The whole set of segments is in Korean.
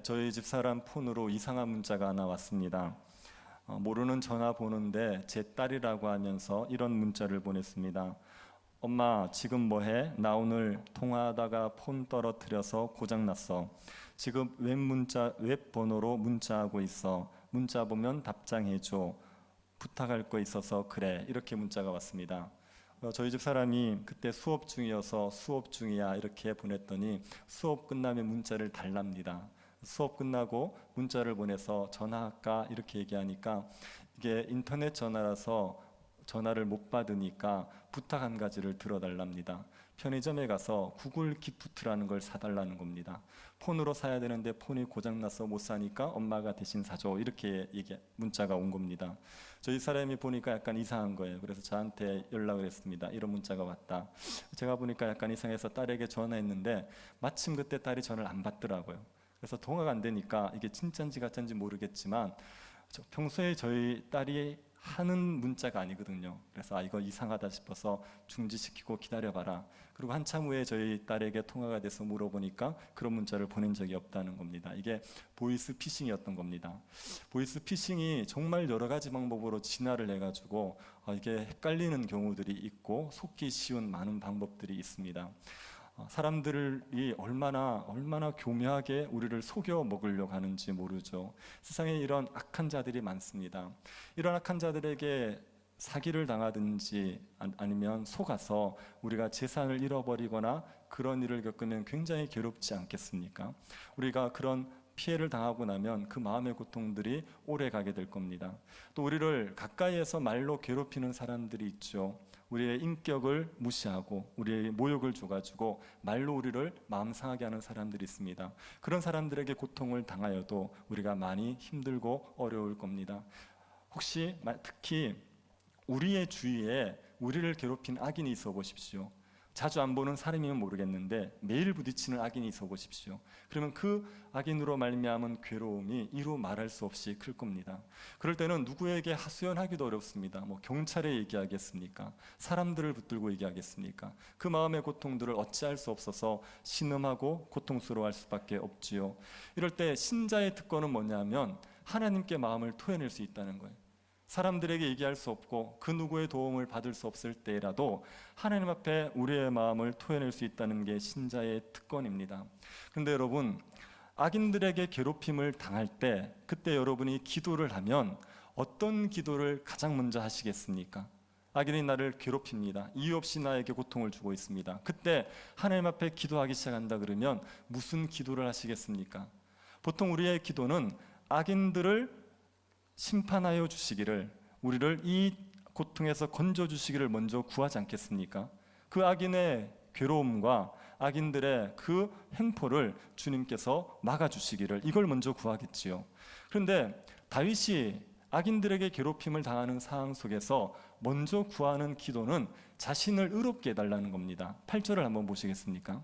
저희 집사람 폰으로 이상한 문자가 하나 왔습니다. 모르는 전화번호인데 제 딸이라고 하면서 이런 문자를 보냈습니다. 엄마, 지금 뭐해? 나 오늘 통화하다가 폰 떨어뜨려서 고장났어. 지금 웹 번호로 문자하고 있어. 문자 보면 답장해줘. 부탁할 거 있어서 그래. 이렇게 문자가 왔습니다. 저희 집 사람이 그때 수업 중이어서 수업 중이야 이렇게 보냈더니 수업 끝나면 문자를 달랍니다. 수업 끝나고 문자를 보내서 전화할까 이렇게 얘기하니까 이게 인터넷 전화라서 전화를 못 받으니까 부탁 한 가지를 들어달랍니다. 편의점에 가서 구글 기프트라는 걸 사달라는 겁니다. 폰으로 사야 되는데 폰이 고장나서 못 사니까 엄마가 대신 사줘 이렇게 문자가 온 겁니다. 저희 사람이 보니까 약간 이상한 거예요. 그래서 저한테 연락을 했습니다. 이런 문자가 왔다. 제가 보니까 약간 이상해서 딸에게 전화했는데 마침 그때 딸이 전화를 안 받더라고요. 그래서 통화가 안 되니까 이게 진짜인지 가짜인지 모르겠지만 평소에 저희 딸이 하는 문자가 아니거든요. 그래서 이거 이상하다 싶어서 중지시키고 기다려봐라. 그리고 한참 후에 저희 딸에게 통화가 돼서 물어보니까 그런 문자를 보낸 적이 없다는 겁니다. 이게 보이스 피싱이었던 겁니다. 보이스 피싱이 정말 여러 가지 방법으로 진화를 해가지고 이게 헷갈리는 경우들이 있고 속기 쉬운 많은 방법들이 있습니다. 사람들이 얼마나 교묘하게 우리를 속여 먹으려고 하는지 모르죠. 세상에 이런 악한 자들이 많습니다. 이런 악한 자들에게 사기를 당하든지 아니면 속아서 우리가 재산을 잃어버리거나 그런 일을 겪으면 굉장히 괴롭지 않겠습니까? 우리가 그런 피해를 당하고 나면 그 마음의 고통들이 오래 가게 될 겁니다. 또 우리를 가까이에서 말로 괴롭히는 사람들이 있죠. 우리의 인격을 무시하고 우리의 모욕을 줘가지고 말로 우리를 마음 상하게 하는 사람들이 있습니다. 그런 사람들에게 고통을 당하여도 우리가 많이 힘들고 어려울 겁니다. 혹시 특히 우리의 주위에 우리를 괴롭힌 악인이 있어 보십시오. 자주 안 보는 사람이면 모르겠는데 매일 부딪히는 악인이 있어 보십시오. 그러면 그 악인으로 말미암은 괴로움이 이루 말할 수 없이 클 겁니다. 그럴 때는 누구에게 하소연하기도 어렵습니다. 경찰에 얘기하겠습니까? 사람들을 붙들고 얘기하겠습니까? 그 마음의 고통들을 어찌할 수 없어서 신음하고 고통스러워할 수밖에 없지요. 이럴 때 신자의 특권은 뭐냐면 하나님께 마음을 토해낼 수 있다는 거예요. 사람들에게 얘기할 수 없고 그 누구의 도움을 받을 수 없을 때라도 하나님 앞에 우리의 마음을 토해낼 수 있다는 게 신자의 특권입니다. 그런데 여러분, 악인들에게 괴롭힘을 당할 때 그때 여러분이 기도를 하면 어떤 기도를 가장 먼저 하시겠습니까? 악인이 나를 괴롭힙니다. 이유 없이 나에게 고통을 주고 있습니다. 그때 하나님 앞에 기도하기 시작한다 그러면 무슨 기도를 하시겠습니까? 보통 우리의 기도는 악인들을 심판하여 주시기를, 우리를 이 고통에서 건져 주시기를 먼저 구하지 않겠습니까? 그 악인의 괴로움과 악인들의 그 행포를 주님께서 막아주시기를, 이걸 먼저 구하겠지요. 그런데 다윗이 악인들에게 괴롭힘을 당하는 상황 속에서 먼저 구하는 기도는 자신을 의롭게 해달라는 겁니다. 8절을 한번 보시겠습니까?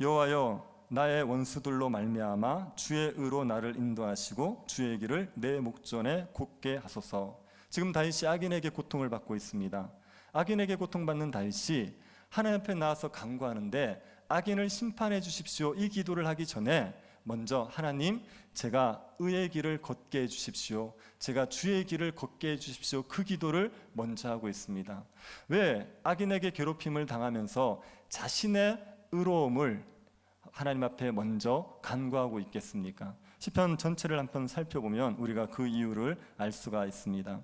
여호와여, 나의 원수들로 말미암아 주의 의로 나를 인도하시고 주의 길을 내 목전에 곧게 하소서. 지금 다윗이 악인에게 고통을 받고 있습니다. 악인에게 고통받는 다윗이 하나님 앞에 나와서 간구하는데 악인을 심판해 주십시오 이 기도를 하기 전에 먼저 하나님, 제가 의의 길을 걷게 해 주십시오, 제가 주의 길을 걷게 해 주십시오, 그 기도를 먼저 하고 있습니다. 왜 악인에게 괴롭힘을 당하면서 자신의 의로움을 하나님 앞에 먼저 간구하고 있겠습니까? 시편 전체를 한번 살펴보면 우리가 그 이유를 알 수가 있습니다.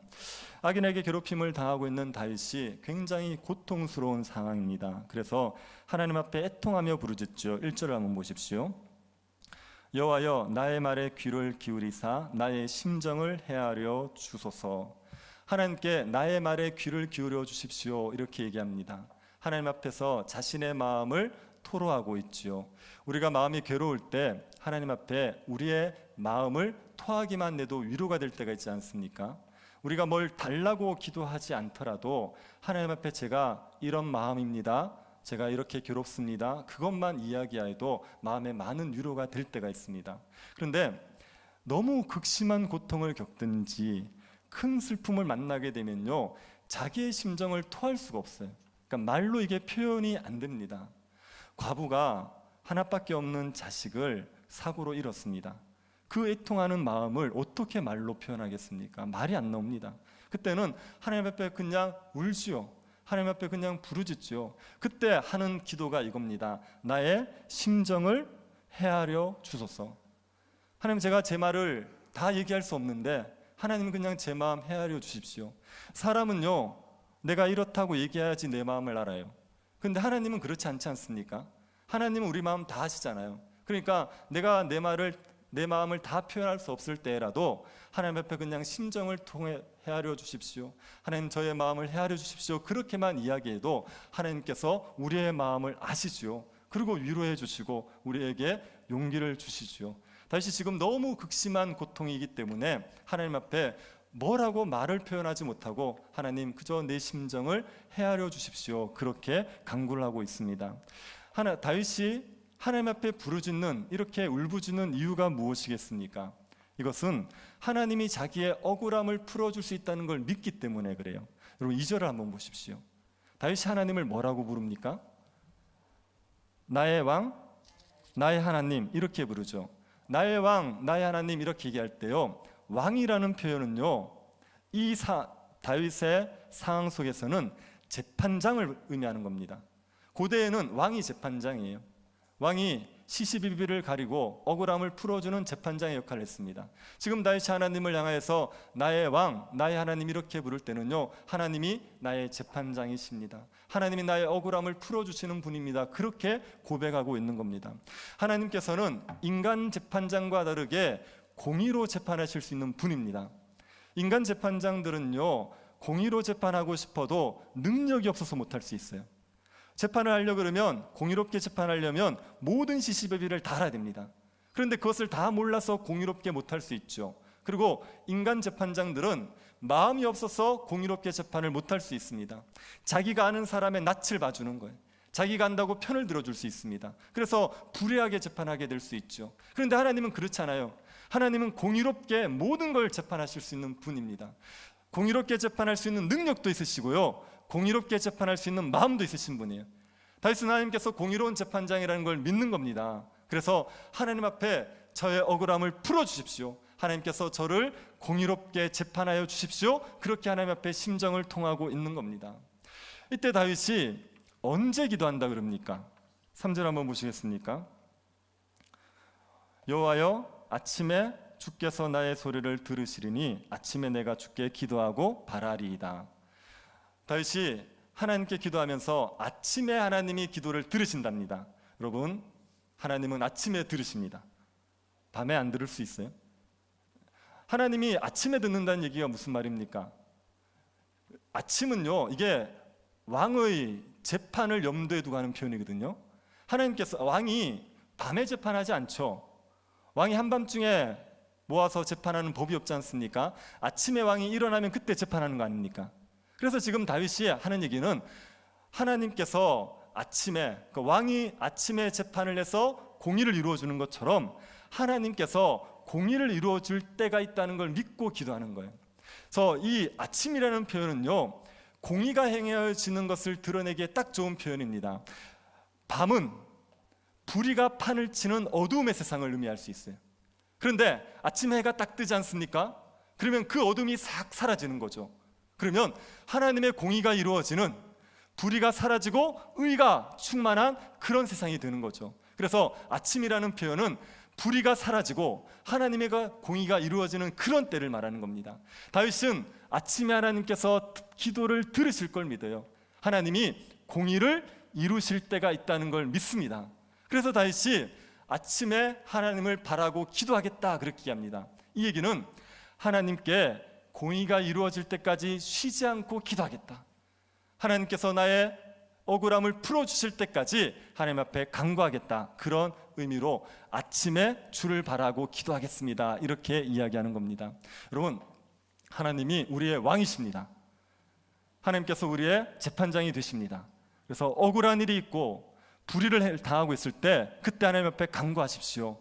악인에게 괴롭힘을 당하고 있는 다윗이 굉장히 고통스러운 상황입니다. 그래서 하나님 앞에 애통하며 부르짖죠. 1절을 한번 보십시오. 여호와여, 나의 말에 귀를 기울이사 나의 심정을 헤아려 주소서. 하나님께 나의 말에 귀를 기울여 주십시오 이렇게 얘기합니다. 하나님 앞에서 자신의 마음을 토로하고 있지요. 우리가 마음이 괴로울 때 하나님 앞에 우리의 마음을 토하기만 해도 위로가 될 때가 있지 않습니까? 우리가 뭘 달라고 기도하지 않더라도 하나님 앞에 제가 이런 마음입니다, 제가 이렇게 괴롭습니다, 그것만 이야기해도 마음에 많은 위로가 될 때가 있습니다. 그런데 너무 극심한 고통을 겪든지 큰 슬픔을 만나게 되면요, 자기의 심정을 토할 수가 없어요. 그러니까 말로 이게 표현이 안 됩니다. 과부가 하나밖에 없는 자식을 사고로 잃었습니다. 그 애통하는 마음을 어떻게 말로 표현하겠습니까? 말이 안 나옵니다. 그때는 하나님 앞에 그냥 울지요. 하나님 앞에 그냥 부르짖지요. 그때 하는 기도가 이겁니다. 나의 심정을 헤아려 주소서. 하나님, 제가 제 말을 다 얘기할 수 없는데 하나님 그냥 제 마음 헤아려 주십시오. 사람은요, 내가 이렇다고 얘기해야지 내 마음을 알아요. 근데 하나님은 그렇지 않지 않습니까? 하나님은 우리 마음 다 아시잖아요. 그러니까 내가 내 마음을 다 표현할 수 없을 때라도 하나님 앞에 그냥 심정을 통해 헤아려 주십시오. 하나님, 저의 마음을 헤아려 주십시오. 그렇게만 이야기해도 하나님께서 우리의 마음을 아시지요. 그리고 위로해 주시고 우리에게 용기를 주시지요. 다시 지금 너무 극심한 고통이기 때문에 하나님 앞에 뭐라고 말을 표현하지 못하고 하나님, 그저 내 심정을 헤아려 주십시오. 그렇게 간구를 하고 있습니다. 다윗이 하나님 앞에 부르짖는, 이렇게 울부짖는 이유가 무엇이겠습니까? 이것은 하나님이 자기의 억울함을 풀어줄 수 있다는 걸 믿기 때문에 그래요. 여러분, 2절을 한번 보십시오. 다윗이 하나님을 뭐라고 부릅니까? 나의 왕, 나의 하나님, 이렇게 부르죠. 나의 왕, 나의 하나님, 이렇게 얘기할 때요, 왕이라는 표현은요, 다윗의 상황 속에서는 재판장을 의미하는 겁니다. 고대에는 왕이 재판장이에요. 왕이 시시비비를 가리고 억울함을 풀어주는 재판장의 역할을 했습니다. 지금 다윗이 하나님을 향하여서 나의 왕, 나의 하나님, 이렇게 부를 때는요, 하나님이 나의 재판장이십니다. 하나님이 나의 억울함을 풀어주시는 분입니다. 그렇게 고백하고 있는 겁니다. 하나님께서는 인간 재판장과 다르게 공의로 재판하실 수 있는 분입니다. 인간 재판장들은요, 공의로 재판하고 싶어도 능력이 없어서 못할 수 있어요. 재판을 하려고 그러면, 공의롭게 재판하려면 모든 시시비비를 다 알아야 됩니다. 그런데 그것을 다 몰라서 공의롭게 못할 수 있죠. 그리고 인간 재판장들은 마음이 없어서 공의롭게 재판을 못할 수 있습니다. 자기가 아는 사람의 낯을 봐주는 거예요. 자기가 안다고 편을 들어줄 수 있습니다. 그래서 불의하게 재판하게 될 수 있죠. 그런데 하나님은 그렇잖아요. 하나님은 공의롭게 모든 걸 재판하실 수 있는 분입니다. 공의롭게 재판할 수 있는 능력도 있으시고요, 공의롭게 재판할 수 있는 마음도 있으신 분이에요. 다윗은 하나님께서 공의로운 재판장이라는 걸 믿는 겁니다. 그래서 하나님 앞에 저의 억울함을 풀어주십시오. 하나님께서 저를 공의롭게 재판하여 주십시오. 그렇게 하나님 앞에 심정을 통하고 있는 겁니다. 이때 다윗이 언제 기도한다 그럽니까? 3절 한번 보시겠습니까? 여호와여, 아침에 주께서 나의 소리를 들으시리니 아침에 내가 주께 기도하고 바라리이다. 다윗이 하나님께 기도하면서 아침에 하나님이 기도를 들으신답니다. 여러분, 하나님은 아침에 들으십니다. 밤에 안 들을 수 있어요? 하나님이 아침에 듣는다는 얘기가 무슨 말입니까? 아침은요, 이게 왕의 재판을 염두에 두고 하는 표현이거든요. 하나님께서, 왕이 밤에 재판하지 않죠. 왕이 한밤중에 모아서 재판하는 법이 없지 않습니까? 아침에 왕이 일어나면 그때 재판하는 거 아닙니까? 그래서 지금 다윗이 하는 얘기는 하나님께서 아침에, 왕이 아침에 재판을 해서 공의를 이루어주는 것처럼 하나님께서 공의를 이루어줄 때가 있다는 걸 믿고 기도하는 거예요. 그래서 이 아침이라는 표현은요, 공의가 행해지는 것을 드러내기에 딱 좋은 표현입니다. 밤은 불의가 판을 치는 어두움의 세상을 의미할 수 있어요. 그런데 아침에 해가 딱 뜨지 않습니까? 그러면 그 어둠이 싹 사라지는 거죠. 그러면 하나님의 공의가 이루어지는, 불의가 사라지고 의가 충만한 그런 세상이 되는 거죠. 그래서 아침이라는 표현은 불의가 사라지고 하나님의 공의가 이루어지는 그런 때를 말하는 겁니다. 다윗은 아침에 하나님께서 기도를 들으실 걸 믿어요. 하나님이 공의를 이루실 때가 있다는 걸 믿습니다. 그래서 다윗이 아침에 하나님을 바라고 기도하겠다, 그렇게 얘기합니다. 이 얘기는 하나님께 공의가 이루어질 때까지 쉬지 않고 기도하겠다, 하나님께서 나의 억울함을 풀어주실 때까지 하나님 앞에 간구하겠다, 그런 의미로 아침에 주를 바라고 기도하겠습니다, 이렇게 이야기하는 겁니다. 여러분, 하나님이 우리의 왕이십니다. 하나님께서 우리의 재판장이 되십니다. 그래서 억울한 일이 있고 불의를 당하고 있을 때 그때 하나님 앞에 간구하십시오.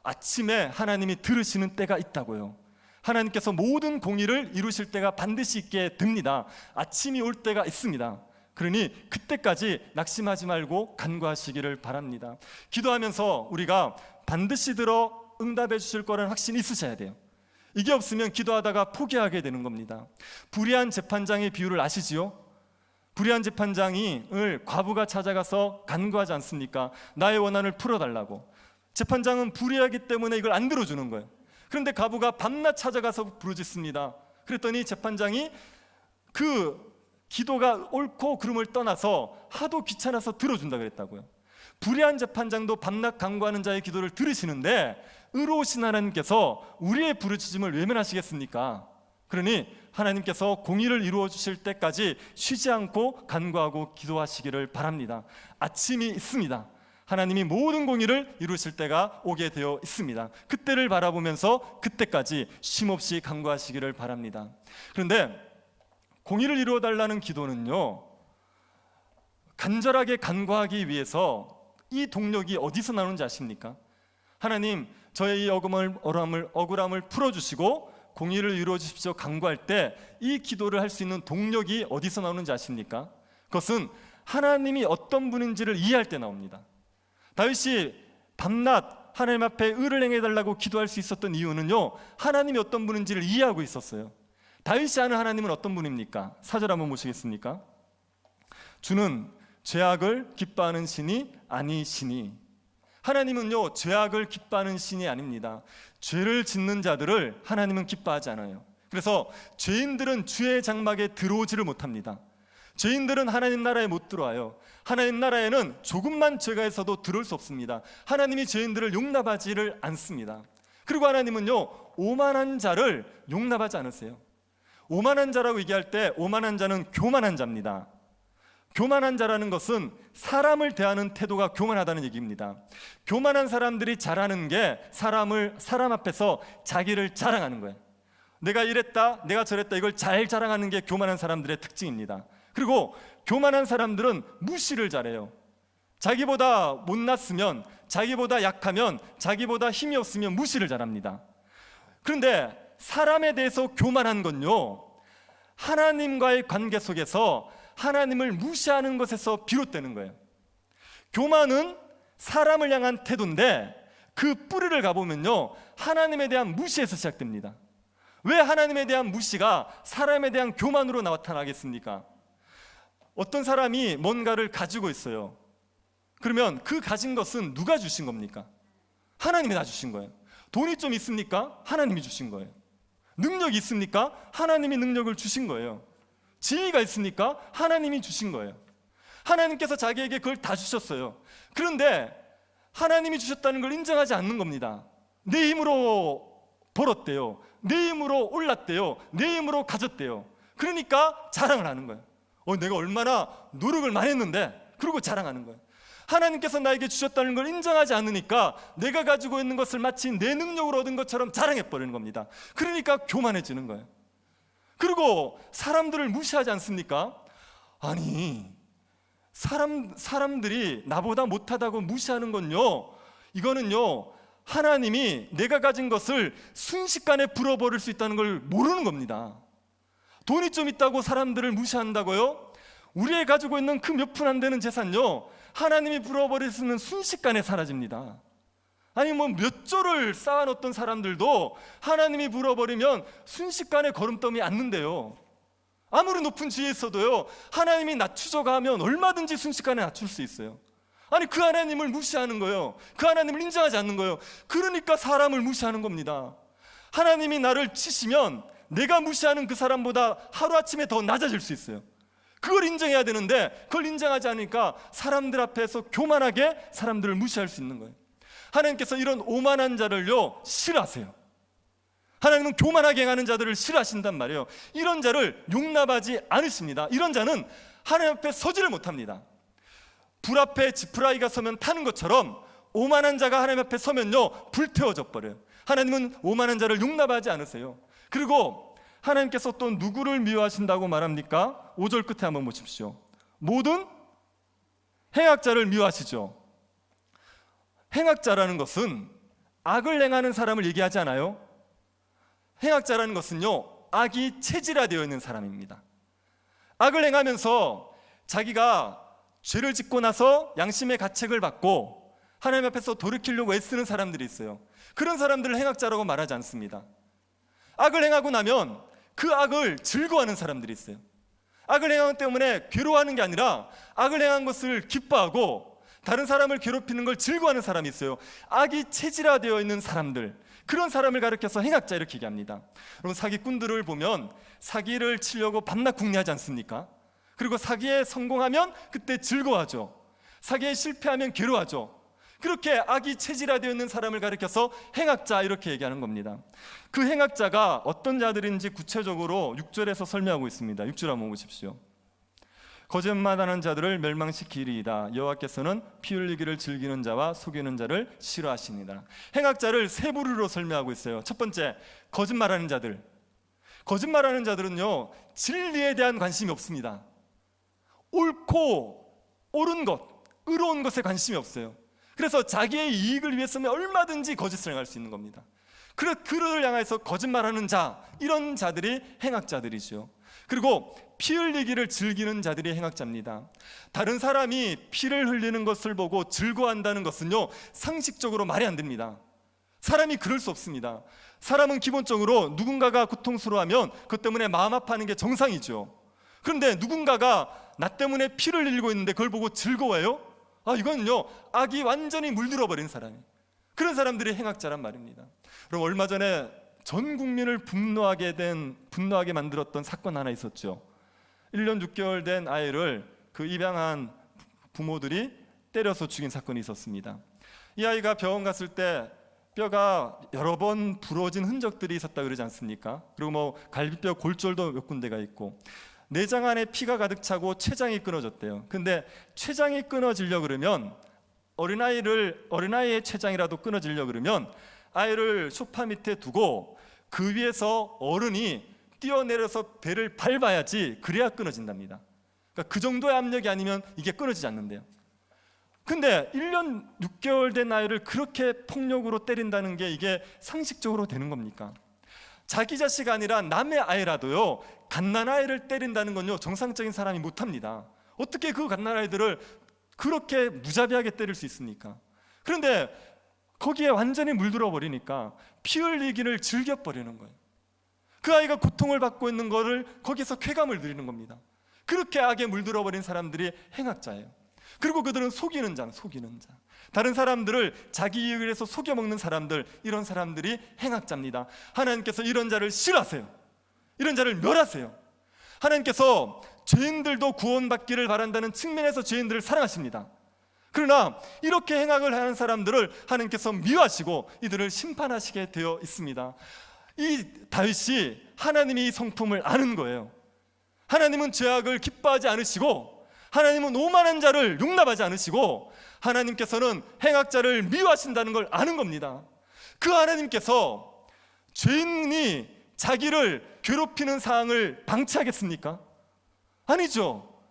아침에 하나님이 들으시는 때가 있다고요. 하나님께서 모든 공의를 이루실 때가 반드시 있게 됩니다. 아침이 올 때가 있습니다. 그러니 그때까지 낙심하지 말고 간구하시기를 바랍니다. 기도하면서 우리가 반드시 들어 응답해 주실 거라는 확신이 있으셔야 돼요. 이게 없으면 기도하다가 포기하게 되는 겁니다. 불의한 재판장의 비유를 아시지요? 불의한 재판장을 과부가 찾아가서 간구하지 않습니까? 나의 원한을 풀어달라고. 재판장은 불의하기 때문에 이걸 안 들어주는 거예요. 그런데 과부가 밤낮 찾아가서 부르짖습니다. 그랬더니 재판장이 그 기도가 옳고 그름을 떠나서 하도 귀찮아서 들어준다 그랬다고요. 불의한 재판장도 밤낮 간구하는 자의 기도를 들으시는데 의로우신 하나님께서 우리의 부르짖음을 외면하시겠습니까? 그러니 하나님께서 공의를 이루어 주실 때까지 쉬지 않고 간구하고 기도하시기를 바랍니다. 아침이 있습니다. 하나님이 모든 공의를 이루실 때가 오게 되어 있습니다. 그때를 바라보면서 그때까지 쉼없이 간구하시기를 바랍니다. 그런데 공의를 이루어 달라는 기도는요, 간절하게 간구하기 위해서 이 동력이 어디서 나오는지 아십니까? 하나님, 저의 이 억울함을 풀어주시고 공의를 이루어 주십시오 간구할 때 이 기도를 할 수 있는 동력이 어디서 나오는지 아십니까? 그것은 하나님이 어떤 분인지를 이해할 때 나옵니다. 다윗이 밤낮 하나님 앞에 의를 행해달라고 기도할 수 있었던 이유는요, 하나님이 어떤 분인지를 이해하고 있었어요. 다윗이 아는 하나님은 어떤 분입니까? 4절 한번 보시겠습니까? 주는 죄악을 기뻐하는 신이 아니시니. 하나님은요, 죄악을 기뻐하는 신이 아닙니다. 죄를 짓는 자들을 하나님은 기뻐하지 않아요. 그래서 죄인들은 주의 장막에 들어오지를 못합니다. 죄인들은 하나님 나라에 못 들어와요. 하나님 나라에는 조금만 죄가 있어도 들어올 수 없습니다. 하나님이 죄인들을 용납하지를 않습니다. 그리고 하나님은요, 오만한 자를 용납하지 않으세요. 오만한 자라고 얘기할 때 오만한 자는 교만한 자입니다. 교만한 자라는 것은 사람을 대하는 태도가 교만하다는 얘기입니다. 교만한 사람들이 잘하는 게 사람 앞에서 자기를 자랑하는 거예요. 내가 이랬다, 내가 저랬다, 이걸 잘 자랑하는 게 교만한 사람들의 특징입니다. 그리고 교만한 사람들은 무시를 잘해요. 자기보다 못났으면, 자기보다 약하면, 자기보다 힘이 없으면 무시를 잘합니다. 그런데 사람에 대해서 교만한 건요, 하나님과의 관계 속에서 하나님을 무시하는 것에서 비롯되는 거예요. 교만은 사람을 향한 태도인데 그 뿌리를 가보면요, 하나님에 대한 무시에서 시작됩니다. 왜 하나님에 대한 무시가 사람에 대한 교만으로 나타나겠습니까? 어떤 사람이 뭔가를 가지고 있어요. 그러면 그 가진 것은 누가 주신 겁니까? 하나님이 다 주신 거예요. 돈이 좀 있습니까? 하나님이 주신 거예요. 능력이 있습니까? 하나님이 능력을 주신 거예요. 지혜가 있습니까? 하나님이 주신 거예요. 하나님께서 자기에게 그걸 다 주셨어요. 그런데 하나님이 주셨다는 걸 인정하지 않는 겁니다. 내 힘으로 벌었대요. 내 힘으로 올랐대요. 내 힘으로 가졌대요. 그러니까 자랑을 하는 거예요. 내가 얼마나 노력을 많이 했는데, 그러고 자랑하는 거예요. 하나님께서 나에게 주셨다는 걸 인정하지 않으니까 내가 가지고 있는 것을 마치 내 능력으로 얻은 것처럼 자랑해버리는 겁니다. 그러니까 교만해지는 거예요. 그리고 사람들을 무시하지 않습니까? 아니, 사람들이 나보다 못하다고 무시하는 건요, 이거는요, 하나님이 내가 가진 것을 순식간에 불어버릴 수 있다는 걸 모르는 겁니다. 돈이 좀 있다고 사람들을 무시한다고요? 우리의 가지고 있는 그 몇 푼 안 되는 재산요, 하나님이 불어버릴 수는 순식간에 사라집니다. 아니 몇 조를 쌓아놓던 사람들도 하나님이 불어버리면 순식간에 거름더미 앉는데요. 아무리 높은 지혜 있어도요, 하나님이 낮추자고 하면 얼마든지 순식간에 낮출 수 있어요. 아니 그 하나님을 무시하는 거예요. 그 하나님을 인정하지 않는 거예요. 그러니까 사람을 무시하는 겁니다. 하나님이 나를 치시면 내가 무시하는 그 사람보다 하루아침에 더 낮아질 수 있어요. 그걸 인정해야 되는데 그걸 인정하지 않으니까 사람들 앞에서 교만하게 사람들을 무시할 수 있는 거예요. 하나님께서 이런 오만한 자를요, 싫어하세요. 하나님은 교만하게 행하는 자들을 싫어하신단 말이에요. 이런 자를 용납하지 않으십니다. 이런 자는 하나님 앞에 서지를 못합니다. 불 앞에 지푸라기가 서면 타는 것처럼 오만한 자가 하나님 앞에 서면요, 불태워져 버려요. 하나님은 오만한 자를 용납하지 않으세요. 그리고 하나님께서 또 누구를 미워하신다고 말합니까? 5절 끝에 한번 보십시오. 모든 행악자를 미워하시죠. 행악자라는 것은 악을 행하는 사람을 얘기하지 않아요. 행악자라는 것은요, 악이 체질화되어 있는 사람입니다. 악을 행하면서 자기가 죄를 짓고 나서 양심의 가책을 받고 하나님 앞에서 돌이키려고 애쓰는 사람들이 있어요. 그런 사람들을 행악자라고 말하지 않습니다. 악을 행하고 나면 그 악을 즐거워하는 사람들이 있어요. 악을 행하기 때문에 괴로워하는 게 아니라 악을 행한 것을 기뻐하고 다른 사람을 괴롭히는 걸 즐거워하는 사람이 있어요. 악이 체질화되어 있는 사람들, 그런 사람을 가리켜서 행악자 이렇게 얘기합니다. 여러분, 사기꾼들을 보면 사기를 치려고 밤낮 궁리하지 않습니까? 그리고 사기에 성공하면 그때 즐거워하죠. 사기에 실패하면 괴로워하죠. 그렇게 악이 체질화되어 있는 사람을 가리켜서 행악자 이렇게 얘기하는 겁니다. 그 행악자가 어떤 자들인지 구체적으로 6절에서 설명하고 있습니다. 6절 한번 보십시오. 거짓말하는 자들을 멸망시키리이다. 여호와께서는 피 흘리기를 즐기는 자와 속이는 자를 싫어하십니다. 행악자를 세 부류로 설명하고 있어요. 첫 번째, 거짓말하는 자들. 거짓말하는 자들은요, 진리에 대한 관심이 없습니다. 옳고 옳은 것, 의로운 것에 관심이 없어요. 그래서 자기의 이익을 위해서는 얼마든지 거짓을 행할 수 있는 겁니다. 그를 향해서 거짓말하는 자, 이런 자들이 행악자들이죠. 그리고 피 흘리기를 즐기는 자들이 행악자입니다. 다른 사람이 피를 흘리는 것을 보고 즐거워한다는 것은요, 상식적으로 말이 안 됩니다. 사람이 그럴 수 없습니다. 사람은 기본적으로 누군가가 고통스러워하면 그것 때문에 마음 아파하는 게 정상이죠. 그런데 누군가가 나 때문에 피를 흘리고 있는데 그걸 보고 즐거워해요? 이건요, 악이 완전히 물들어 버린 사람이, 그런 사람들이 행악자란 말입니다. 그럼 얼마 전에 전 국민을 분노하게 만들었던 사건 하나 있었죠. 1년 6개월 된 아이를 그 입양한 부모들이 때려서 죽인 사건이 있었습니다. 이 아이가 병원 갔을 때 뼈가 여러 번 부러진 흔적들이 있었다 그러지 않습니까? 그리고 뭐 갈비뼈 골절도 몇 군데가 있고 내장 안에 피가 가득 차고 췌장이 끊어졌대요. 근데 췌장이 끊어지려 그러면 어린아이의 췌장이라도 끊어지려 그러면 아이를 소파 밑에 두고 그 위에서 어른이 뛰어내려서 배를 밟아야지, 그래야 끊어진답니다. 그러니까 그 정도의 압력이 아니면 이게 끊어지지 않는데요. 근데 1년 6개월 된 아이를 그렇게 폭력으로 때린다는 게 이게 상식적으로 되는 겁니까? 자기 자식 아니라 남의 아이라도요, 갓난아이를 때린다는 건요, 정상적인 사람이 못합니다. 어떻게 그 갓난아이들을 그렇게 무자비하게 때릴 수 있습니까? 그런데 거기에 완전히 물들어 버리니까 피 흘리기를 즐겨버리는 거예요. 그 아이가 고통을 받고 있는 거를 거기서 쾌감을 누리는 겁니다. 그렇게 악에 물들어 버린 사람들이 행악자예요. 그리고 그들은 속이는 자. 다른 사람들을 자기 이익을 위해서 속여먹는 사람들, 이런 사람들이 행악자입니다. 하나님께서 이런 자를 싫어하세요. 이런 자를 멸하세요. 하나님께서 죄인들도 구원받기를 바란다는 측면에서 죄인들을 사랑하십니다. 그러나 이렇게 행악을 하는 사람들을 하나님께서 미워하시고 이들을 심판하시게 되어 있습니다. 이 다윗이 하나님이 이 성품을 아는 거예요. 하나님은 죄악을 기뻐하지 않으시고 하나님은 오만한 자를 용납하지 않으시고 하나님께서는 행악자를 미워하신다는 걸 아는 겁니다. 그 하나님께서 죄인이 자기를 괴롭히는 상황을 방치하겠습니까? 아니죠.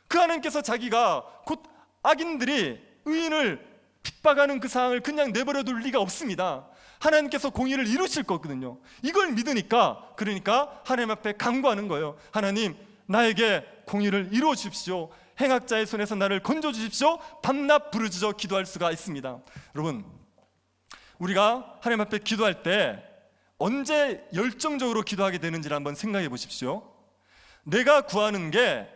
그 하나님께서 자기가 곧 악인들이 의인을 핍박하는 그 상황을 그냥 내버려 둘 리가 없습니다. 하나님께서 공의를 이루실 거거든요. 이걸 믿으니까, 그러니까 하나님 앞에 간구하는 거예요. 하나님, 나에게 공의를 이루어 주십시오. 행악자의 손에서 나를 건져 주십시오. 밤낮 부르짖어 기도할 수가 있습니다. 여러분, 우리가 하나님 앞에 기도할 때 언제 열정적으로 기도하게 되는지를 한번 생각해 보십시오. 내가 구하는 게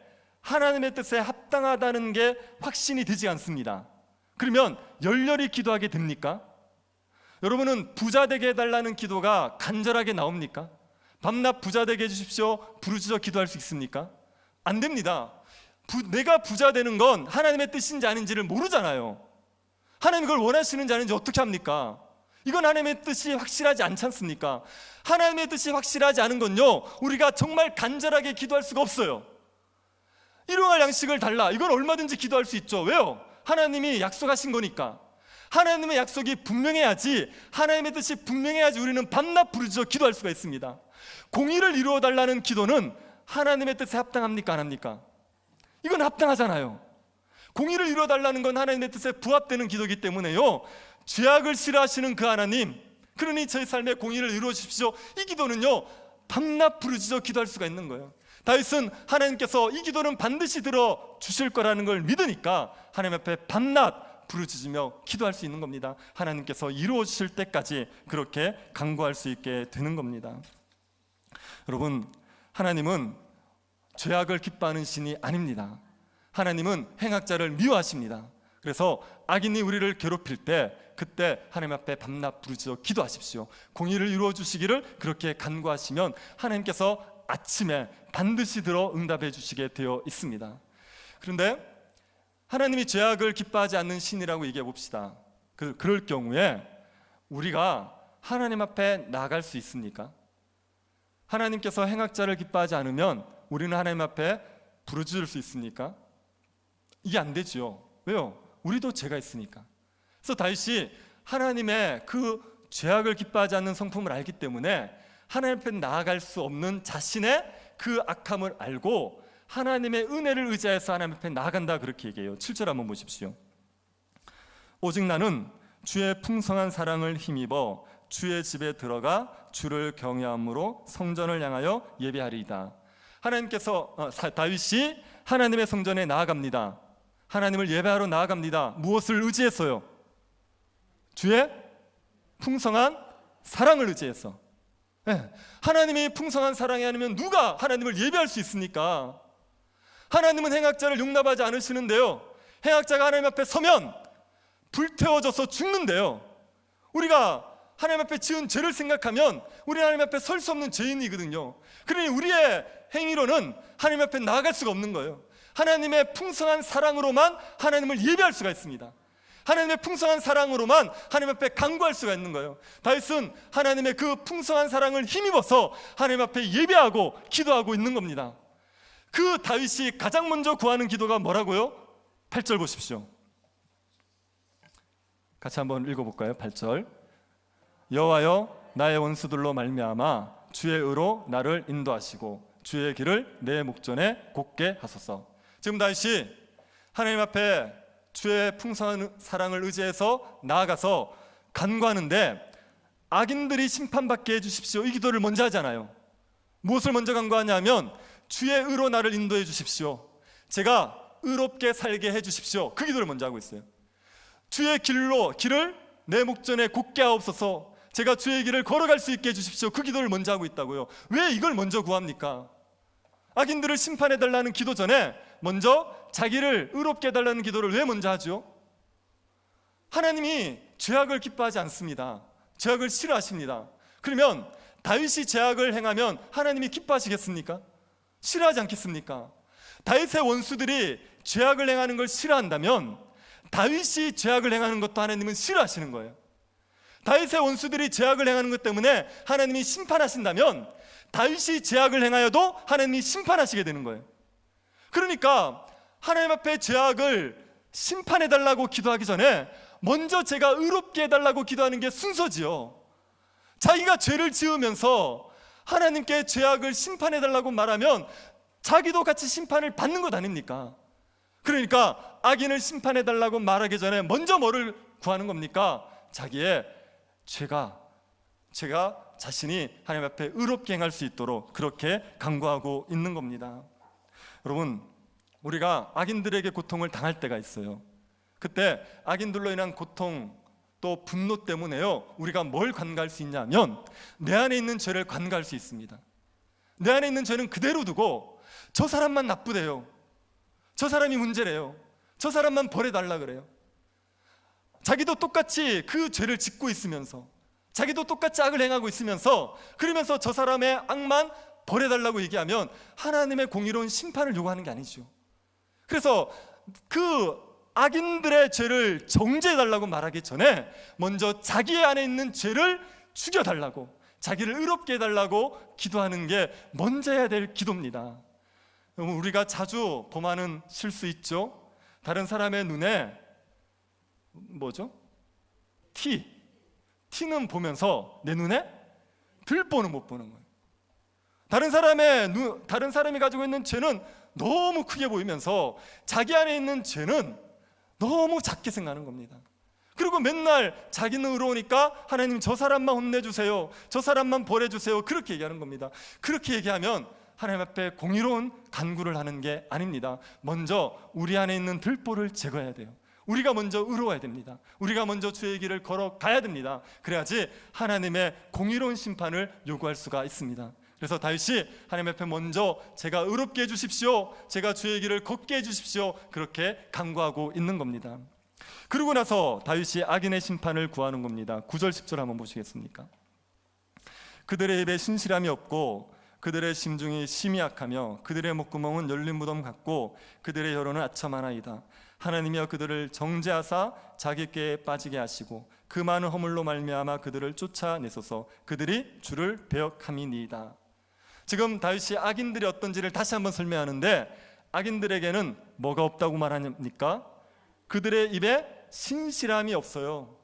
하나님의 뜻에 합당하다는 게 확신이 되지 않습니다. 그러면 열렬히 기도하게 됩니까? 여러분은 부자 되게 해달라는 기도가 간절하게 나옵니까? 밤낮 부자 되게 해주십시오 부르짖어 기도할 수 있습니까? 안 됩니다. 내가 부자 되는 건 하나님의 뜻인지 아닌지를 모르잖아요. 하나님이 그걸 원하시는지 아닌지 어떻게 합니까? 이건 하나님의 뜻이 확실하지 않지 않습니까? 하나님의 뜻이 확실하지 않은 건요, 우리가 정말 간절하게 기도할 수가 없어요. 일용할 양식을 달라, 이건 얼마든지 기도할 수 있죠. 왜요? 하나님이 약속하신 거니까. 하나님의 약속이 분명해야지, 하나님의 뜻이 분명해야지 우리는 밤낮 부르짖어 기도할 수가 있습니다. 공의를 이루어 달라는 기도는 하나님의 뜻에 합당합니까? 안 합니까? 이건 합당하잖아요. 공의를 이루어 달라는 건 하나님의 뜻에 부합되는 기도이기 때문에요, 죄악을 싫어하시는 그 하나님, 그러니 저희 삶에 공의를 이루어 주십시오, 이 기도는요 밤낮 부르짖어 기도할 수가 있는 거예요. 다윗은 하나님께서 이 기도는 반드시 들어주실 거라는 걸 믿으니까 하나님 앞에 밤낮 부르짖으며 기도할 수 있는 겁니다. 하나님께서 이루어 주실 때까지 그렇게 간구할 수 있게 되는 겁니다. 여러분, 하나님은 죄악을 기뻐하는 신이 아닙니다. 하나님은 행악자를 미워하십니다. 그래서 악인이 우리를 괴롭힐 때 그때 하나님 앞에 밤낮 부르짖어 기도하십시오. 공의를 이루어 주시기를 그렇게 간구하시면 하나님께서 아침에 반드시 들어 응답해 주시게 되어 있습니다. 그런데 하나님이 죄악을 기뻐하지 않는 신이라고 얘기해 봅시다. 그럴 경우에 우리가 하나님 앞에 나아갈 수 있습니까? 하나님께서 행악자를 기뻐하지 않으면 우리는 하나님 앞에 부르짖을 수 있습니까? 이게 안 되죠. 왜요? 우리도 죄가 있으니까. 그래서 다윗이 하나님의 그 죄악을 기뻐하지 않는 성품을 알기 때문에 하나님 앞에 나아갈 수 없는 자신의 그 악함을 알고 하나님의 은혜를 의지해서 하나님 앞에 나아간다, 그렇게 얘기해요. 7절 한번 보십시오. 오직 나는 주의 풍성한 사랑을 힘입어 주의 집에 들어가 주를 경외함으로 성전을 향하여 예배하리이다. 다윗이 하나님의 성전에 나아갑니다. 하나님을 예배하러 나아갑니다. 무엇을 의지했어요? 주의 풍성한 사랑을 의지해서. 하나님이 풍성한 사랑이 아니면 누가 하나님을 예배할 수 있습니까? 하나님은 행악자를 용납하지 않으시는데요, 행악자가 하나님 앞에 서면 불태워져서 죽는데요, 우리가 하나님 앞에 지은 죄를 생각하면 우리 하나님 앞에 설 수 없는 죄인이거든요. 그러니 우리의 행위로는 하나님 앞에 나아갈 수가 없는 거예요. 하나님의 풍성한 사랑으로만 하나님을 예배할 수가 있습니다. 하나님의 풍성한 사랑으로만 하나님 앞에 간구할 수가 있는 거예요. 다윗은 하나님의 그 풍성한 사랑을 힘입어서 하나님 앞에 예배하고 기도하고 있는 겁니다. 그 다윗이 가장 먼저 구하는 기도가 뭐라고요? 8절 보십시오. 같이 한번 읽어볼까요? 8절. 여호와여, 나의 원수들로 말미암아 주의 의로 나를 인도하시고 주의 길을 내 목전에 곧게 하소서. 지금 다윗이 하나님 앞에 주의 풍성한 사랑을 의지해서 나아가서 간구하는데 악인들이 심판받게 해주십시오, 이 기도를 먼저 하잖아요. 무엇을 먼저 간구하냐면 주의 의로 나를 인도해 주십시오, 제가 의롭게 살게 해주십시오, 그 기도를 먼저 하고 있어요. 주의 길을 내 목전에 곧게 하옵소서, 제가 주의 길을 걸어갈 수 있게 해주십시오, 그 기도를 먼저 하고 있다고요. 왜 이걸 먼저 구합니까? 악인들을 심판해달라는 기도 전에 먼저 자기를 의롭게 해달라는 기도를 왜 먼저 하죠? 하나님이 죄악을 기뻐하지 않습니다. 죄악을 싫어하십니다. 그러면 다윗이 죄악을 행하면 하나님이 기뻐하시겠습니까? 싫어하지 않겠습니까? 다윗의 원수들이 죄악을 행하는 걸 싫어한다면 다윗이 죄악을 행하는 것도 하나님은 싫어하시는 거예요. 다윗의 원수들이 죄악을 행하는 것 때문에 하나님이 심판하신다면 다윗이 죄악을 행하여도 하나님이 심판하시게 되는 거예요. 그러니까 하나님 앞에 죄악을 심판해달라고 기도하기 전에 먼저 제가 의롭게 해달라고 기도하는 게 순서지요. 자기가 죄를 지으면서 하나님께 죄악을 심판해달라고 말하면 자기도 같이 심판을 받는 것 아닙니까? 그러니까 악인을 심판해달라고 말하기 전에 먼저 뭐를 구하는 겁니까? 자기의 제가 자신이 하나님 앞에 의롭게 행할 수 있도록 그렇게 간구하고 있는 겁니다. 여러분, 우리가 악인들에게 고통을 당할 때가 있어요. 그때 악인들로 인한 고통 또 분노 때문에요, 우리가 뭘 간구할 수 있냐면 내 안에 있는 죄를 간구할 수 있습니다. 내 안에 있는 죄는 그대로 두고 저 사람만 나쁘대요, 저 사람이 문제래요, 저 사람만 벌해달라 그래요. 자기도 똑같이 그 죄를 짓고 있으면서, 자기도 똑같이 악을 행하고 있으면서, 그러면서 저 사람의 악만 벌해달라고 얘기하면 하나님의 공의로운 심판을 요구하는 게 아니죠. 그래서 그 악인들의 죄를 정죄해달라고 말하기 전에 먼저 자기 안에 있는 죄를 죽여달라고, 자기를 의롭게 해달라고 기도하는 게 먼저 해야 될 기도입니다. 우리가 자주 범하는 실수 있죠? 다른 사람의 눈에 뭐죠? 티는 보면서 내 눈에 들보는 못 보는 거예요. 다른 사람이 가지고 있는 죄는 너무 크게 보이면서 자기 안에 있는 죄는 너무 작게 생각하는 겁니다. 그리고 맨날 자기는 의로우니까 하나님 저 사람만 혼내주세요, 저 사람만 벌해주세요, 그렇게 얘기하는 겁니다. 그렇게 얘기하면 하나님 앞에 공의로운 간구를 하는 게 아닙니다. 먼저 우리 안에 있는 들보를 제거해야 돼요. 우리가 먼저 의로워야 됩니다. 우리가 먼저 주의 길을 걸어가야 됩니다. 그래야지 하나님의 공의로운 심판을 요구할 수가 있습니다. 그래서 다윗이 하나님 앞에 먼저 제가 의롭게 해주십시오, 제가 주의 길을 걷게 해주십시오, 그렇게 간구하고 있는 겁니다. 그러고 나서 다윗이 악인의 심판을 구하는 겁니다. 9절 10절 한번 보시겠습니까? 그들의 입에 신실함이 없고 그들의 심중이 심히 약하며 그들의 목구멍은 열린 무덤 같고 그들의 혀로는 아첨하나이다. 하나님이여 그들을 정죄하사 자기 꾀에 빠지게 하시고 그 많은 허물로 말미암아 그들을 쫓아내소서. 그들이 주를 배역함이니이다. 지금 다윗이 악인들이 어떤지를 다시 한번 설명하는데, 악인들에게는 뭐가 없다고 말합니까? 그들의 입에 신실함이 없어요.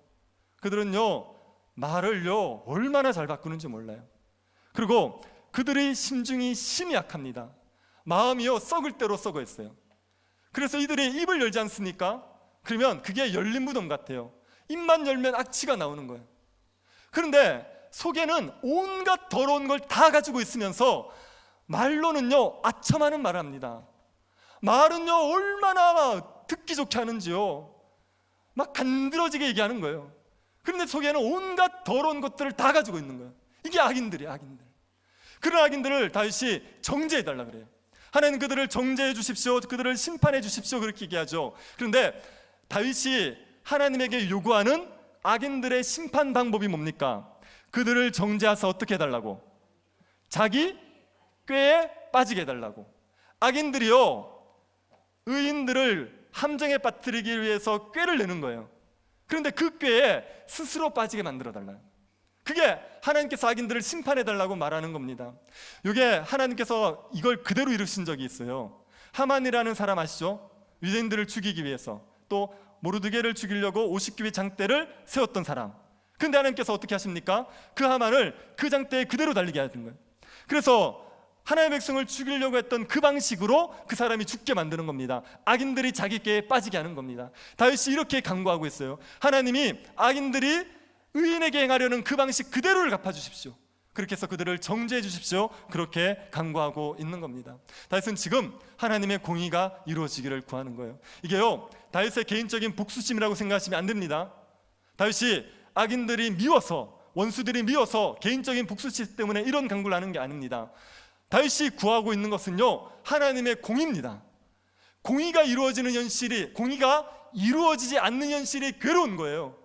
그들은요, 말을요 얼마나 잘 바꾸는지 몰라요. 그리고 그들의 심중이 심히 약합니다. 마음이요 썩을 대로 썩어 있어요. 그래서 이들이 입을 열지 않습니까? 그러면 그게 열린 무덤 같아요. 입만 열면 악취가 나오는 거예요. 그런데 속에는 온갖 더러운 걸 다 가지고 있으면서 말로는요 아첨하는 말을 합니다. 말은요 얼마나 듣기 좋게 하는지요, 막 간드러지게 얘기하는 거예요. 그런데 속에는 온갖 더러운 것들을 다 가지고 있는 거예요. 이게 악인들이에요, 악인들. 그런 악인들을 다윗이 정죄해달라 그래요. 하나님 그들을 정죄해 주십시오, 그들을 심판해 주십시오, 그렇게 얘기하죠. 그런데 다윗이 하나님에게 요구하는 악인들의 심판 방법이 뭡니까? 그들을 정죄하사 어떻게 해달라고? 자기 꾀에 빠지게 해달라고. 악인들이요 의인들을 함정에 빠뜨리기 위해서 꾀를 내는 거예요. 그런데 그 꾀에 스스로 빠지게 만들어 달라요. 그게 하나님께서 악인들을 심판해 달라고 말하는 겁니다. 이게 하나님께서 이걸 그대로 이루신 적이 있어요. 하만이라는 사람 아시죠? 유대인들을 죽이기 위해서, 또 모르드게를 죽이려고 50규의 장대를 세웠던 사람. 근데 하나님께서 어떻게 하십니까? 그 하만을 그 장대에 그대로 달리게 하는 거예요. 그래서 하나님의 백성을 죽이려고 했던 그 방식으로 그 사람이 죽게 만드는 겁니다. 악인들이 자기 꾀에 빠지게 하는 겁니다. 다윗이 이렇게 간구하고 있어요. 하나님이 악인들이 의인에게 행하려는 그 방식 그대로를 갚아주십시오. 그렇게 해서 그들을 정죄해 주십시오. 그렇게 간구하고 있는 겁니다. 다윗은 지금 하나님의 공의가 이루어지기를 구하는 거예요. 이게요 다윗의 개인적인 복수심이라고 생각하시면 안 됩니다. 다윗이 악인들이 미워서, 원수들이 미워서 개인적인 복수심 때문에 이런 간구를 하는 게 아닙니다. 다윗이 구하고 있는 것은요 하나님의 공의입니다. 공의가 이루어지는 현실이, 공의가 이루어지지 않는 현실이 괴로운 거예요.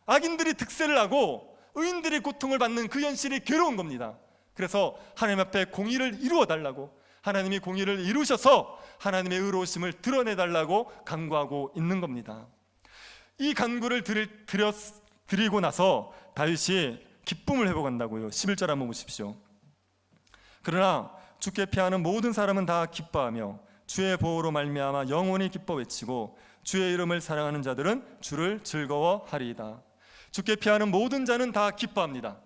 악인들이 득세를 하고 의인들이 고통을 받는 그 현실이 괴로운 겁니다. 그래서 하나님 앞에 공의를 이루어 달라고, 하나님이 공의를 이루셔서 하나님의 의로우심을 드러내달라고 간구하고 있는 겁니다. 이 간구를 드리고 나서 다윗이 기쁨을 회복한다고요. 11절 한번 보십시오. 그러나 주께 피하는 모든 사람은 다 기뻐하며 주의 보호로 말미암아 영원히 기뻐 외치고 주의 이름을 사랑하는 자들은 주를 즐거워하리이다. 주께 피하는 모든 자는 다 기뻐합니다.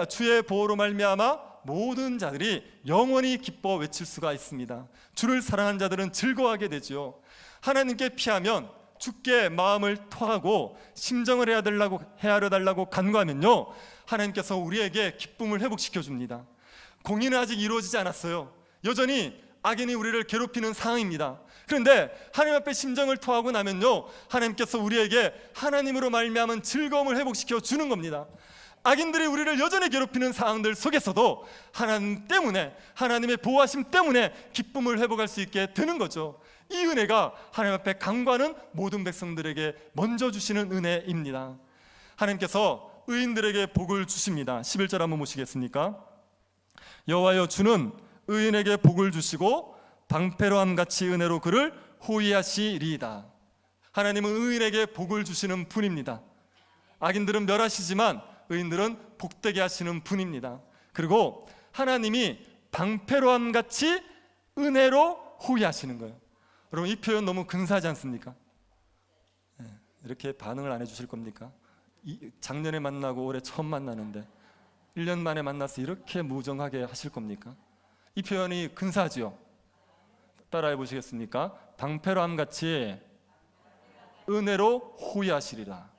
주의 보호로 말미암아 모든 자들이 영원히 기뻐 외칠 수가 있습니다. 주를 사랑하는 자들은 즐거워하게 되죠. 하나님께 피하면 주께 마음을 토하고 심정을 헤아려 달라고 간구하면요 하나님께서 우리에게 기쁨을 회복시켜 줍니다. 공의는 아직 이루어지지 않았어요. 여전히 악인이 우리를 괴롭히는 상황입니다. 그런데 하나님 앞에 심정을 토하고 나면요 하나님께서 우리에게 하나님으로 말미암은 즐거움을 회복시켜 주는 겁니다. 악인들이 우리를 여전히 괴롭히는 상황들 속에서도 하나님 때문에, 하나님의 보호하심 때문에 기쁨을 회복할 수 있게 되는 거죠. 이 은혜가 하나님 앞에 간구하는 모든 백성들에게 먼저 주시는 은혜입니다. 하나님께서 의인들에게 복을 주십니다. 11절 한번 보시겠습니까? 여호와여 주는 의인에게 복을 주시고 방패로함같이 은혜로 그를 호위하시리이다. 하나님은 의인에게 복을 주시는 분입니다. 악인들은 멸하시지만 의인들은 복되게 하시는 분입니다. 그리고 하나님이 방패로함같이 은혜로 호위하시는 거예요. 여러분 이 표현 너무 근사하지 않습니까? 이렇게 반응을 안 해주실 겁니까? 작년에 만나고 올해 처음 만나는데 1년 만에 만나서 이렇게 무정하게 하실 겁니까? 이 표현이 근사하지요? 따라해 보시겠습니까? 방패로함같이 은혜로 호위하시리라.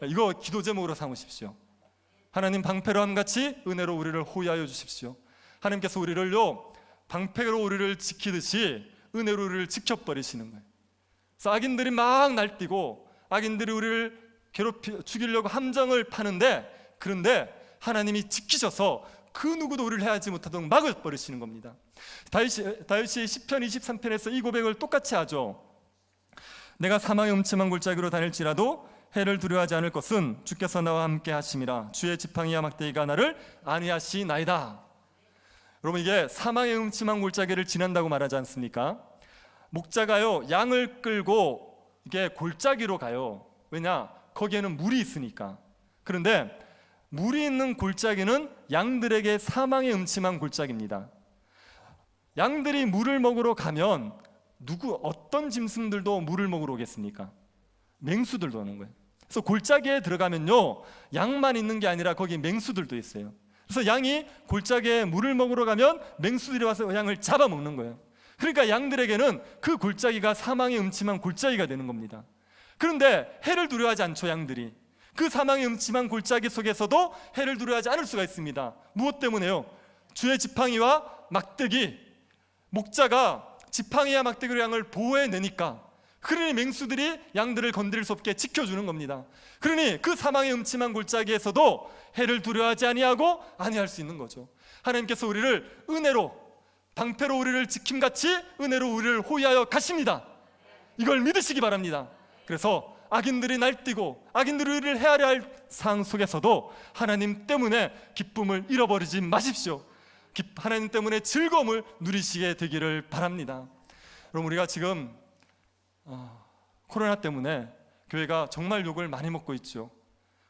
이거 기도 제목으로 삼으십시오. 하나님 방패로함같이 은혜로 우리를 호위하여 주십시오. 하나님께서 우리를요 방패로 우리를 지키듯이 은혜로 우리를 지켜버리시는 거예요. 그래서 악인들이 막 날뛰고 악인들이 우리를 죽이려고 함정을 파는데, 그런데 하나님이 지키셔서 그 누구도 우리를 해하지 못하도록 막아버리시는 겁니다. 다윗이 시편 23편에서 이 고백을 똑같이 하죠. 내가 사망의 음침한 골짜기로 다닐지라도 해를 두려워하지 않을 것은 주께서 나와 함께 하심이라. 주의 지팡이와 막대기가 나를 안위하시나이다. 여러분, 이게 사망의 음침한 골짜기를 지난다고 말하지 않습니까? 목자가요 양을 끌고 이게 골짜기로 가요. 왜냐? 거기에는 물이 있으니까. 그런데 물이 있는 골짜기는 양들에게 사망의 음침한 골짜기입니다. 양들이 물을 먹으러 가면 어떤 짐승들도 물을 먹으러 오겠습니까? 맹수들도 오는 거예요. 그래서 골짜기에 들어가면요 양만 있는 게 아니라 거기 맹수들도 있어요. 그래서 양이 골짜기에 물을 먹으러 가면 맹수들이 와서 양을 잡아먹는 거예요. 그러니까 양들에게는 그 골짜기가 사망의 음침한 골짜기가 되는 겁니다. 그런데 해를 두려워하지 않죠. 양들이 그 사망의 음침한 골짜기 속에서도 해를 두려워하지 않을 수가 있습니다. 무엇 때문에요? 주의 지팡이와 막대기, 목자가 지팡이와 막대기로 양을 보호해내니까. 그러니 맹수들이 양들을 건드릴 수 없게 지켜주는 겁니다. 그러니 그 사망의 음침한 골짜기에서도 해를 두려워하지 아니하고 안위할 수 있는 거죠. 하나님께서 우리를 은혜로, 방패로 우리를 지킴같이 은혜로 우리를 호위하여 가십니다. 이걸 믿으시기 바랍니다. 그래서 악인들이 날뛰고 악인들이 우리를 해하려 할 상황 속에서도 하나님 때문에 기쁨을 잃어버리지 마십시오. 하나님 때문에 즐거움을 누리시게 되기를 바랍니다. 여러분, 우리가 지금 코로나 때문에 교회가 정말 욕을 많이 먹고 있죠.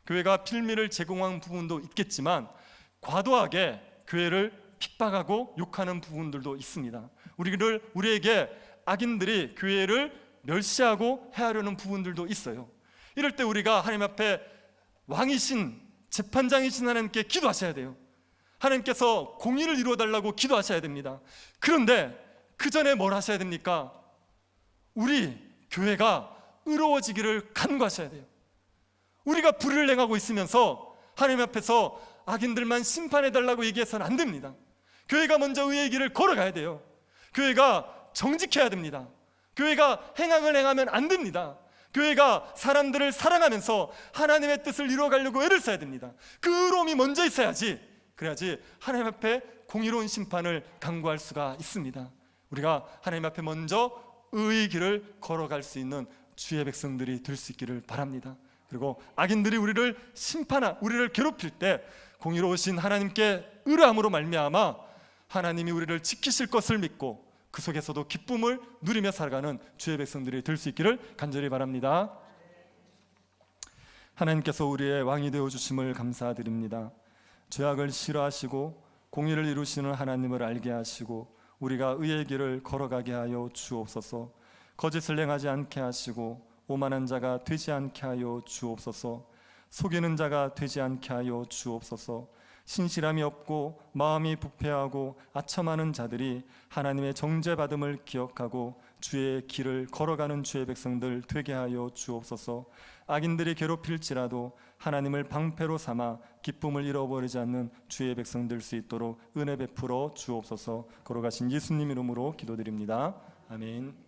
교회가 필미를 제공한 부분도 있겠지만 과도하게 교회를 핍박하고 욕하는 부분들도 있습니다. 우리에게 악인들이 교회를 멸시하고 해하려는 부분들도 있어요. 이럴 때 우리가 하나님 앞에 왕이신 재판장이신 하나님께 기도하셔야 돼요. 하나님께서 공의를 이루어달라고 기도하셔야 됩니다. 그런데 그 전에 뭘 하셔야 됩니까? 우리 교회가 의로워지기를 간구하셔야 돼요. 우리가 불을 행하고 있으면서 하나님 앞에서 악인들만 심판해달라고 얘기해서는 안 됩니다. 교회가 먼저 의의 길을 걸어가야 돼요. 교회가 정직해야 됩니다. 교회가 행악을 행하면 안 됩니다. 교회가 사람들을 사랑하면서 하나님의 뜻을 이루어가려고 애를 써야 됩니다. 그 의로움이 먼저 있어야지, 그래야지 하나님 앞에 공의로운 심판을 강구할 수가 있습니다. 우리가 하나님 앞에 먼저 의의 길을 걸어갈 수 있는 주의 백성들이 될 수 있기를 바랍니다. 그리고 악인들이 우리를 우리를 괴롭힐 때 공의로우신 하나님께 의뢰함으로 말미암아 하나님이 우리를 지키실 것을 믿고 그 속에서도 기쁨을 누리며 살아가는 주의 백성들이 될 수 있기를 간절히 바랍니다. 하나님께서 우리의 왕이 되어주심을 감사드립니다. 죄악을 싫어하시고 공의를 이루시는 하나님을 알게 하시고 우리가 의의 길을 걸어가게 하여 주옵소서. 거짓을 행하지 않게 하시고 오만한 자가 되지 않게 하여 주옵소서. 속이는 자가 되지 않게 하여 주옵소서. 신실함이 없고 마음이 부패하고 아첨하는 자들이 하나님의 정죄받음을 기억하고 주의 길을 걸어가는 주의 백성들 되게 하여 주옵소서. 악인들이 괴롭힐지라도 하나님을 방패로 삼아 기쁨을 잃어버리지 않는 주의 백성 될 수 있도록 은혜 베풀어 주옵소서. 걸어가신 예수님 이름으로 기도드립니다. 아멘.